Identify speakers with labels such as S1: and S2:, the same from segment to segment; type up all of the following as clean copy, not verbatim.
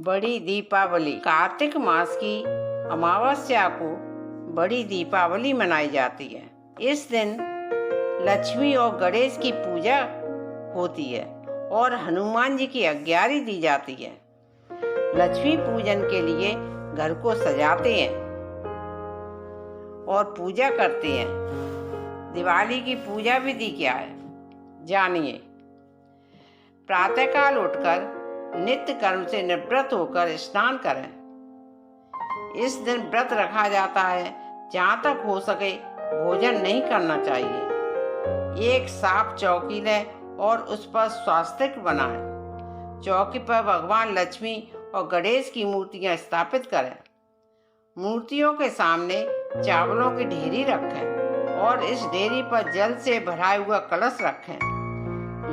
S1: बड़ी दीपावली कार्तिक मास की अमावस्या को बड़ी दीपावली मनाई जाती है। इस दिन लक्ष्मी और गणेश की पूजा होती है और हनुमान जी की आज्ञा दी जाती है। लक्ष्मी पूजन के लिए घर को सजाते हैं और पूजा करते हैं। दिवाली की पूजा विधि क्या है, जानिए। प्रातःकाल उठकर नित्य कर्म से निवृत्त होकर स्नान करें। इस दिन व्रत रखा जाता है। जहाँ तक हो सके भोजन नहीं करना चाहिए। एक साफ चौकी लें और उस पर स्वास्तिक बनाएं। चौकी पर भगवान लक्ष्मी और गणेश की मूर्तियां स्थापित करें। मूर्तियों के सामने चावलों की ढेरी रखें और इस ढेरी पर जल से भरा हुआ कलश रखें।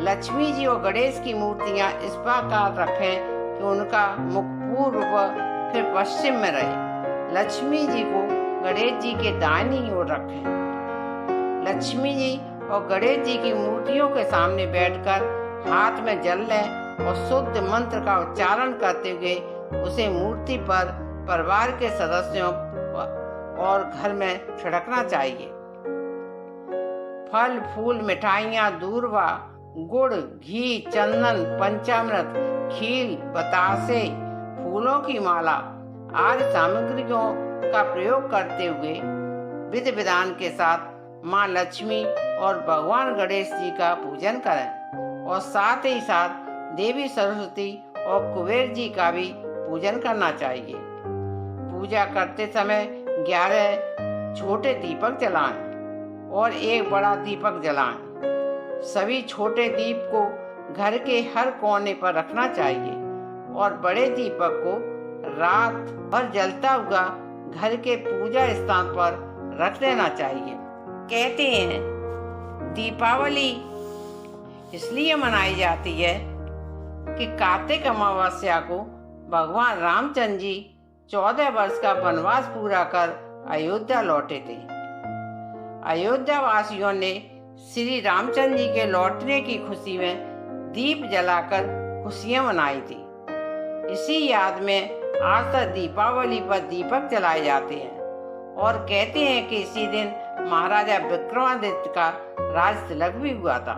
S1: लक्ष्मी जी और गणेश की मूर्तियां इस प्रकार रखें कि उनका मुख पूर्व व फिर पश्चिम में रहे। लक्ष्मी जी को गणेश जी के दाहिनी ओर रखें। लक्ष्मी जी और गणेश जी की मूर्तियों के सामने बैठकर हाथ में जल लें और शुद्ध मंत्र का उच्चारण करते हुए उसे मूर्ति पर परिवार के सदस्यों और घर में छिड़कना चाहिए। फल फूल मिठाइयाँ दूर्वा गुड़ घी चंदन पंचामृत खील बतासे फूलों की माला आदि सामग्रियों का प्रयोग करते हुए विधि विधान के साथ माँ लक्ष्मी और भगवान गणेश जी का पूजन करें और साथ ही साथ देवी सरस्वती और कुबेर जी का भी पूजन करना चाहिए। पूजा करते समय 11 छोटे दीपक जलाएं और एक बड़ा दीपक जलाएं। सभी छोटे दीप को घर के हर कोने पर रखना चाहिए और बड़े दीपक को रात भर जलता हुआ घर के पूजा स्थान पर रख देना चाहिए। कहते हैं दीपावली इसलिए मनाई जाती है कि कार्तिक अमावस्या को भगवान रामचंद्र जी 14 वर्ष का वनवास पूरा कर अयोध्या लौटे थे। अयोध्या वासियों ने श्री रामचंद्र जी के लौटने की खुशी में दीप जलाकर खुशियां मनाई थी। इसी याद में आज तक दीपावली पर दीपक जलाए जाते हैं और कहते हैं कि इसी दिन महाराजा विक्रमादित्य का राज तिलक भी हुआ था।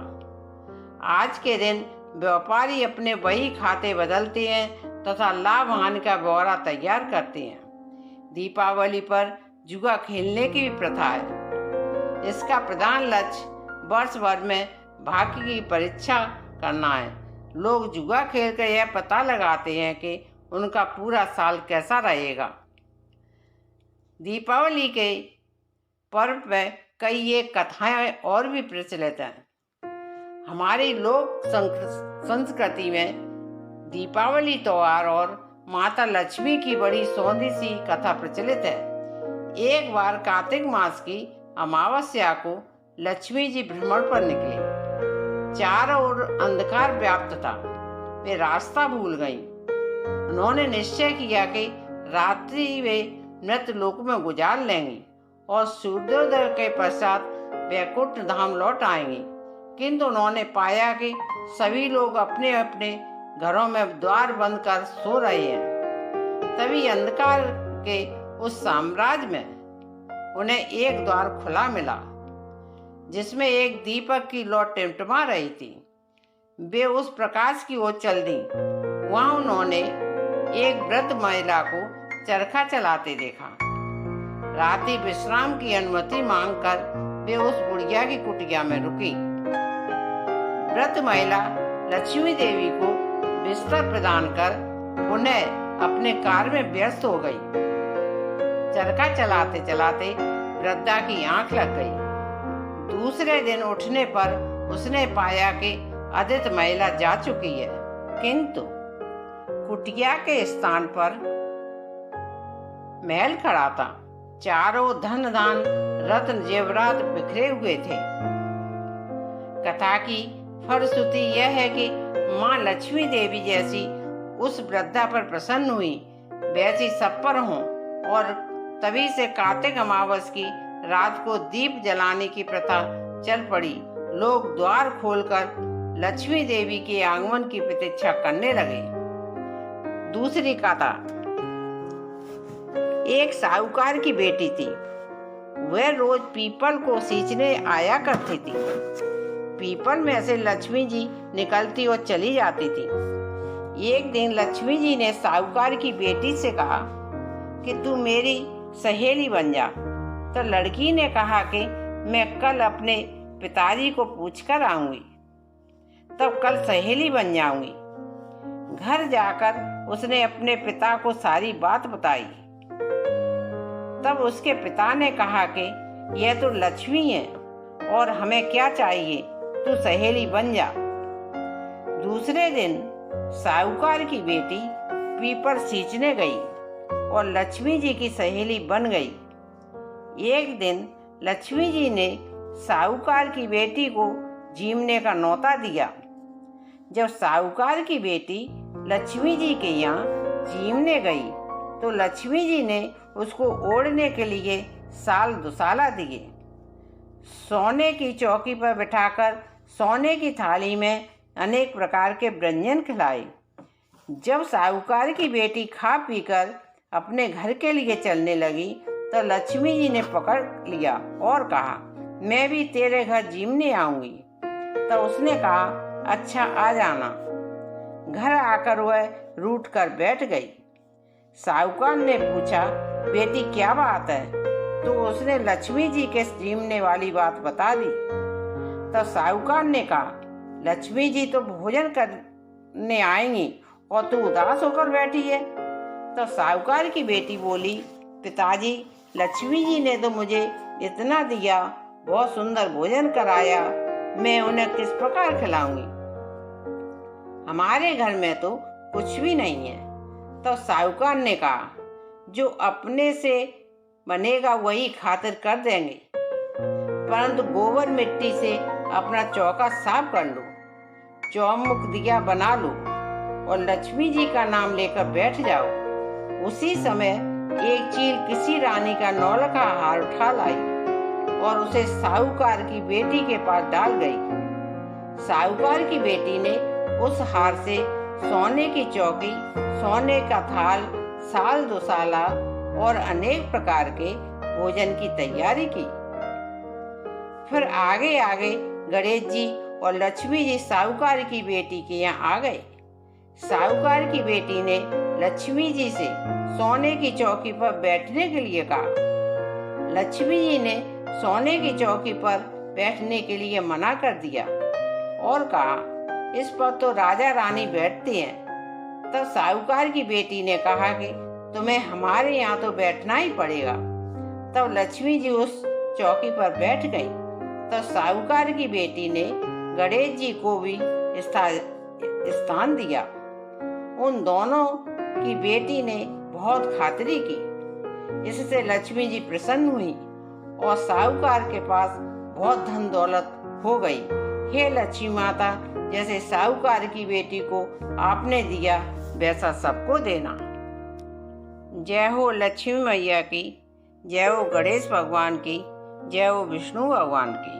S1: आज के दिन व्यापारी अपने बही खाते बदलते हैं तथा लाभ हानि का ब्यौरा तैयार करते हैं। दीपावली पर जुआ खेलने की भी प्रथा है। इसका प्रधान लक्ष्य वर्ष भर में भाग्य की परीक्षा करना है। लोग जुआ खेलकर यह पता लगाते हैं कि उनका पूरा साल कैसा रहेगा। दीपावली के पर्व में कई एक कथाएं और भी प्रचलित हैं। हमारी लोक संस्कृति में दीपावली त्योहार और माता लक्ष्मी की बड़ी सौंधी सी कथा प्रचलित है। एक बार कार्तिक मास की अमावस्या को लक्ष्मी जी भ्रमण पर निकले। चारों ओर अंधकार व्याप्त था। वे रास्ता भूल गईं। उन्होंने निश्चय किया कि रात्रि वे मृत लोक में गुजार लेंगी और सूर्योदय के पश्चात वैकुंठ धाम लौट आएंगी। किंतु उन्होंने पाया कि सभी लोग अपने अपने घरों में द्वार बंद कर सो रहे हैं। तभी अंधकार के उस साम्राज्य में उन्हें एक द्वार खुला मिला जिसमें एक दीपक की लौ टिमटिमा रही थी। वे उस प्रकाश की ओर चल दी। वहां उन्होंने एक वृद्ध महिला को चरखा चलाते देखा। रात्रि विश्राम की अनुमति मांगकर वे उस बुढ़िया की कुटिया में रुकी। वृद्ध महिला लक्ष्मी देवी को बिस्तर प्रदान कर पुनः अपने कार्य में व्यस्त हो गई। चरखा चलाते चलाते वृद्धा की आंख लग गई। दूसरे दिन उठने पर उसने पाया कि आदित्य महिला जा चुकी है, किंतु कुटिया के स्थान पर महल खड़ा था। चारों धन दान रत्न जेवरात बिखरे हुए थे। कथा की फलश्रुति यह है कि माँ लक्ष्मी देवी जैसी उस वृद्धा पर प्रसन्न हुई वैसी सब पर हों और तभी से कार्तिक अमावस की रात को दीप जलाने की प्रथा चल पड़ी। लोग द्वार खोलकर लक्ष्मी देवी के आगमन की प्रतीक्षा करने लगे। दूसरी कथा। एक साहूकार की बेटी थी। वह रोज पीपल को सींचने आया करती थी। पीपल में से लक्ष्मी जी निकलती और चली जाती थी। एक दिन लक्ष्मी जी ने साहूकार की बेटी से कहा कि तू मेरी सहेली बन जा। तो लड़की ने कहा कि मैं कल अपने पिताजी को पूछकर आऊंगी, तब कल सहेली बन जाऊंगी। घर जाकर उसने अपने पिता को सारी बात बताई। तब उसके पिता ने कहा कि यह तो लक्ष्मी है और हमें क्या चाहिए, तू सहेली बन जा। दूसरे दिन साहूकार की बेटी पीपल सींचने गई और लक्ष्मी जी की सहेली बन गई। एक दिन लक्ष्मी जी ने साहूकार की बेटी को जीमने का न्योता दिया। जब साहूकार की बेटी लक्ष्मी जी के यहाँ जीमने गई तो लक्ष्मी जी ने उसको ओढ़ने के लिए साल दुसाला दिए। सोने की चौकी पर बिठाकर सोने की थाली में अनेक प्रकार के व्यंजन खिलाए। जब साहूकार की बेटी खा पीकर अपने घर के लिए चलने लगी तो लक्ष्मी जी ने पकड़ लिया और कहा, मैं भी तेरे घर जीमने आऊंगी। तो उसने कहा, अच्छा आ जाना। घर आकर वह रूठ कर बैठ गई। साहूकार ने पूछा, बेटी क्या बात है? तो उसने लक्ष्मी जी के जीमने वाली बात बता दी। तो साहूकार ने कहा, लक्ष्मी जी तो भोजन करने आएंगी और तू उदास होकर बैठी है। तो साहूकार की बेटी बोली, पिताजी लक्ष्मी जी ने तो मुझे इतना दिया, बहुत सुंदर भोजन कराया, मैं उन्हें किस प्रकार खिलाऊंगी? हमारे घर में तो कुछ भी नहीं है। तो साहूकार ने कहा, जो अपने से बनेगा वही खातिर कर देंगे, परंतु गोबर मिट्टी से अपना चौका साफ कर लो, चौमुख दिया बना लो और लक्ष्मी जी का नाम लेकर बैठ जाओ। उसी समय एक चील किसी रानी का नौलखा हार उठा लाई और उसे साहूकार की बेटी के पास डाल गई। साहूकार की बेटी ने उस हार से सोने की चौकी, सोने का थाल, साल दुसाला और अनेक प्रकार के भोजन की तैयारी की। फिर आगे आगे गणेश जी और लक्ष्मी जी साहूकार की बेटी के यहाँ आ गए। साहूकार की बेटी ने लक्ष्मी जी से सोने की चौकी पर बैठने के लिए कहा। लक्ष्मी जी ने सोने की चौकी पर बैठने के लिए मना कर दिया और कहा, इस पर तो राजा रानी बैठते हैं। तब साहूकार की बेटी ने कहा कि तुम्हें हमारे यहाँ तो बैठना ही पड़ेगा। तब लक्ष्मी जी उस चौकी पर बैठ गई। तो साहूकार की बेटी ने गणेश जी को भी स्थान दिया। उन दोनों की बेटी ने बहुत खातिरी की। इससे लक्ष्मी जी प्रसन्न हुई और साहूकार के पास बहुत धन दौलत हो गई। हे लक्ष्मी माता, जैसे साहूकार की बेटी को आपने दिया वैसा सबको देना। जय हो लक्ष्मी मैया की, जय हो गणेश भगवान की, जय हो विष्णु भगवान की।